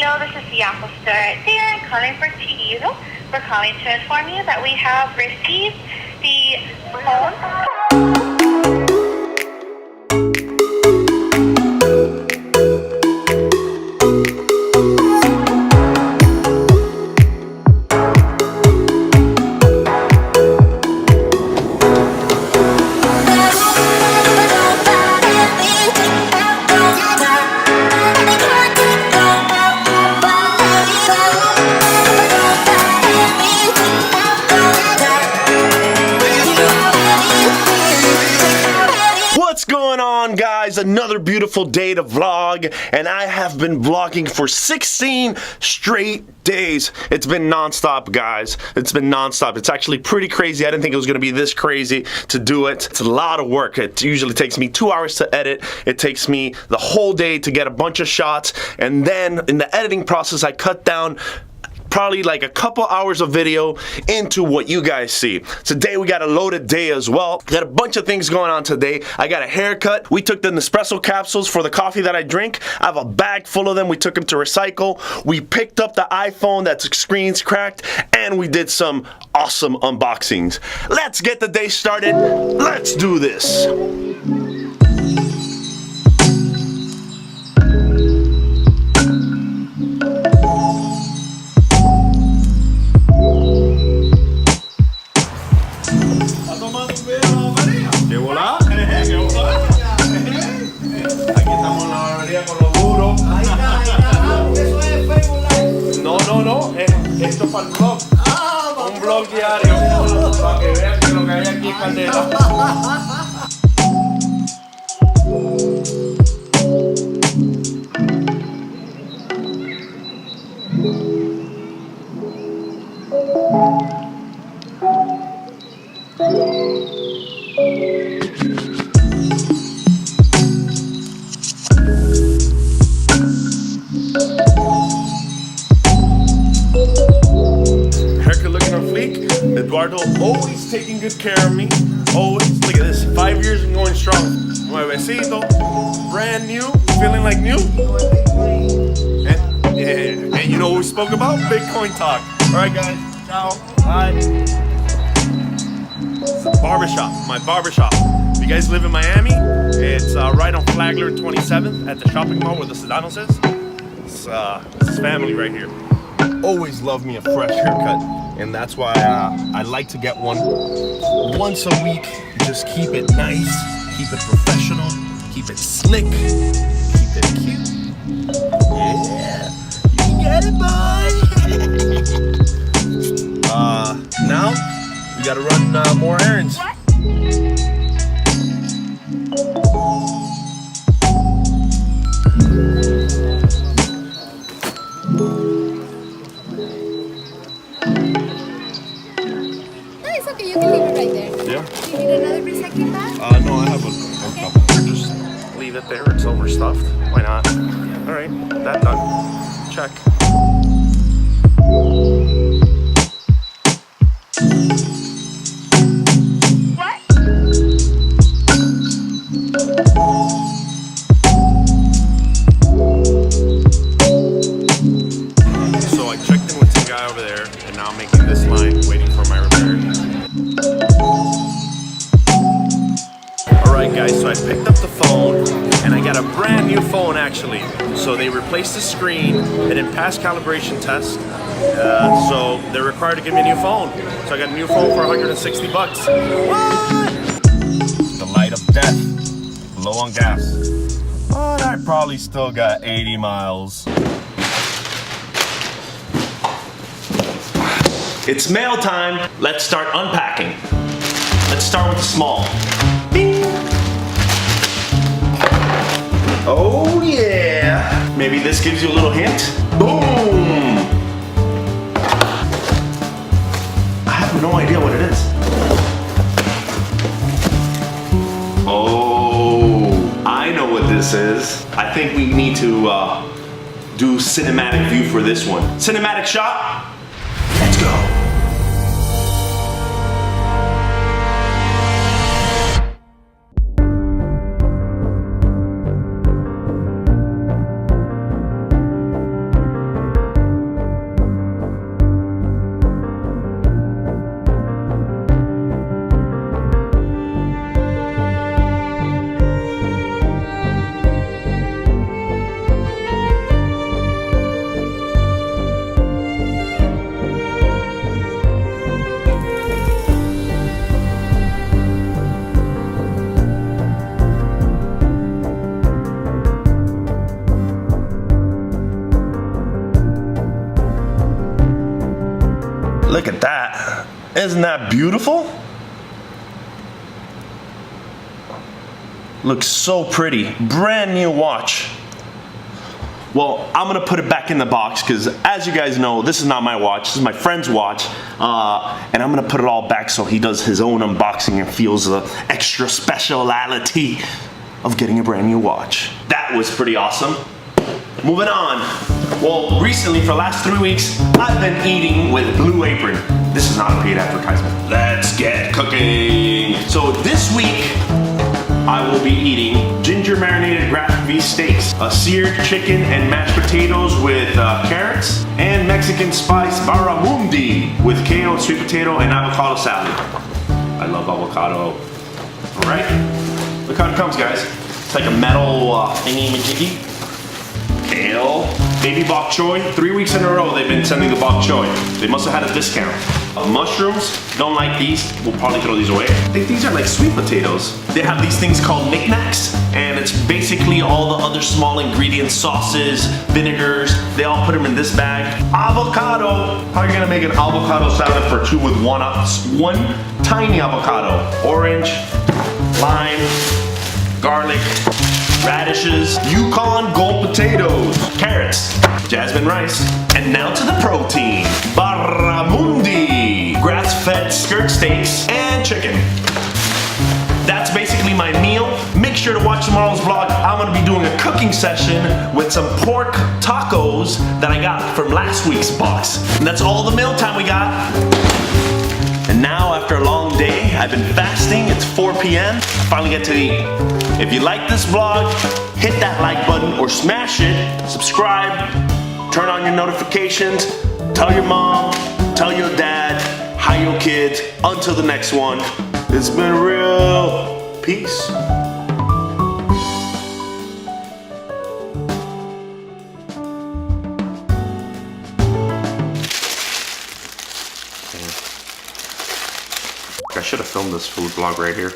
Hello, this is the Apple Store there. I'm calling for Chihiro. We're calling to inform you that we have received the phone. What's going on, guys? Another beautiful day to vlog, and I have been vlogging for 16 straight days. It's been non-stop, guys. It's been non-stop. It's actually pretty crazy. I didn't think it was gonna be this crazy to do it. It's a lot of work. It usually takes me 2 hours to edit. It takes me the whole day to get a bunch of shots, and then in the editing process, I cut down probably like a couple hours of video into what you guys see. Today we got a loaded day as well. Got a bunch of things going on today. I got a haircut. We took the Nespresso capsules for the coffee that I drink. I have a bag full of them. We took them to recycle. We picked up the iPhone that's screen's cracked, and we did some awesome unboxings. Let's get the day started. Let's do this. Esto para el vlog, un vlog diario, para que vean que lo que hay aquí es candela. Eduardo always taking good care of me. Always. Look at this. 5 years and going strong. Nuevecito. Brand new. Feeling like new. And you know what we spoke about? Bitcoin talk. Alright, guys. Ciao. Bye. Barbershop. My barbershop. If you guys live in Miami, it's right on Flagler 27th at the shopping mall where the Sedanos is. It's family right here. Always love me a fresh haircut. And that's why I like to get one once a week. Just keep it nice, keep it professional, keep it slick, keep it cute. Yeah, you can get it, boy. Now we gotta run more errands. What? You can leave it right there. Yeah. Do you need another recycling bag? No, I have a couple. Just leave it there. It's overstuffed. Why not? All right, that done. Check. What? So I checked in with some guy over there, and now I'm making this line, waiting for my repair. Alright guys, so I picked up the phone, and I got a brand new phone actually. So they replaced the screen, it didn't pass calibration test, so they're required to give me a new phone. So I got a new phone for 160 bucks. What? The light of death, low on gas. But I probably still got 80 miles. It's mail time. Let's start unpacking. Let's start with the small. Bing. Oh yeah. Maybe this gives you a little hint. Boom. I have no idea what it is. Oh, I know what this is. I think we need to do cinematic view for this one. Cinematic shot. Let's go. Look at that. Isn't that beautiful? Looks so pretty. Brand new watch. Well, I'm gonna put it back in the box because as you guys know, this is not my watch, this is my friend's watch. And I'm gonna put it all back so he does his own unboxing and feels the extra speciality of getting a brand new watch. That was pretty awesome. Moving on. Well, recently for the last 3 weeks, I've been eating with Blue Apron. This is not a paid advertisement. Let's get cooking. So this week, I will be eating ginger marinated grass beef steaks, a seared chicken and mashed potatoes with carrots, and Mexican spice barramundi with kale, sweet potato, and avocado salad. I love avocado. All right, look how it comes, guys. It's like a metal thingy-majiggy. Kale, baby bok choy. 3 weeks in a row they've been sending the bok choy. They must have had a discount. Mushrooms, don't like these. We'll probably throw these away. I think these are like sweet potatoes. They have these things called knickknacks, and it's basically all the other small ingredients, sauces, vinegars. They all put them in this bag. Avocado. How are you gonna make an avocado salad for two with one tiny avocado? Orange, lime, garlic, radishes, Yukon Gold potatoes, carrots, jasmine rice, and now to the protein. Barramundi, grass-fed skirt steaks, and chicken. That's basically my meal. Make sure to watch tomorrow's vlog. I'm gonna be doing a cooking session with some pork tacos that I got from last week's box. And that's all the meal time we got. And now, after a long day, I've been fasting, it's 4 p.m., finally get to eat. If you like this vlog, hit that like button or smash it, subscribe, turn on your notifications, tell your mom, tell your dad, hi your kids. Until the next one, it's been real. Peace. I should have filmed this food vlog right here.